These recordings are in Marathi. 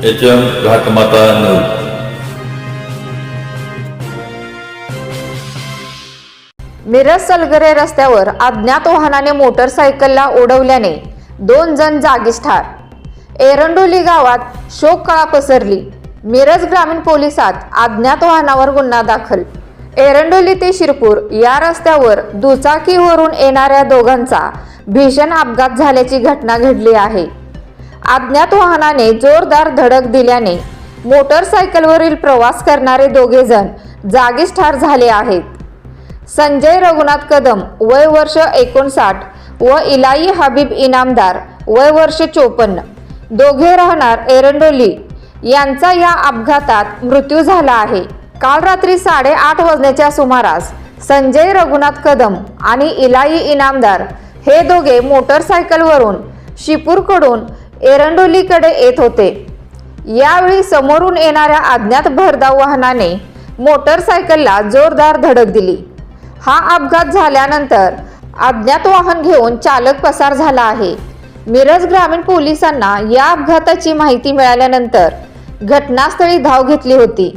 HM घाटमाता news. मिरज सलगरे रस्त्यावर अज्ञात वाहनाने मोटरसायकलला उडवल्याने 2 जण जागीच ठार. एरंडोली गावात शोककळा पसरली. मिरज ग्रामीण पोलिसात अज्ञात वाहनावर गुन्हा दाखल. एरंडोली ते शिरपूर या रस्त्यावर दुचाकीवरून येणाऱ्या दोघांचा भीषण अपघात झाल्याची घटना घडली आहे. अज्ञात वाहनाने जोरदार धडक दिल्याने मोटरसायकलवरील प्रवास करणारे दोघे जण जागीच ठार झाले आहेत. संजय रघुनाथ कदम वय वर्ष 59 व इलाई हबीब इनामदार वय वर्ष 54 दोघे राहणार एरंडोली यांचा या अपघातात मृत्यू झाला आहे. काल रात्री 8:30 वाजण्याच्या सुमारास संजय रघुनाथ कदम आणि इलाई इनामदार हे दोघे मोटरसायकलवरून शिपूरकडून एरंडोलीकडे येत होते. यावेळी समोरून येणाऱ्या अज्ञात भरधाव वाहनाने मोटरसायकलला जोरदार धडक दिली. हा अपघात झाल्यानंतर अज्ञात वाहन घेऊन चालक पसार झाला आहे. मिरज ग्रामीण पोलिसांना या अपघाताची माहिती मिळाल्यानंतर घटनास्थळी धाव घेतली होती.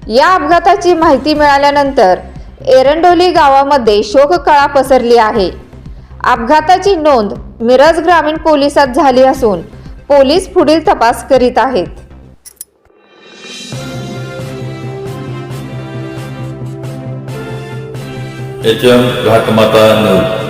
या अपघाताची माहिती मिळाल्यानंतर एरंडोली गावामध्ये शोककळा पसरली आहे. अपघाताची नोंद मिरज ग्रामीण पोलिसात झाली असून पोलीस पुढील तपास करीत आहेत. HM घाटमाता news.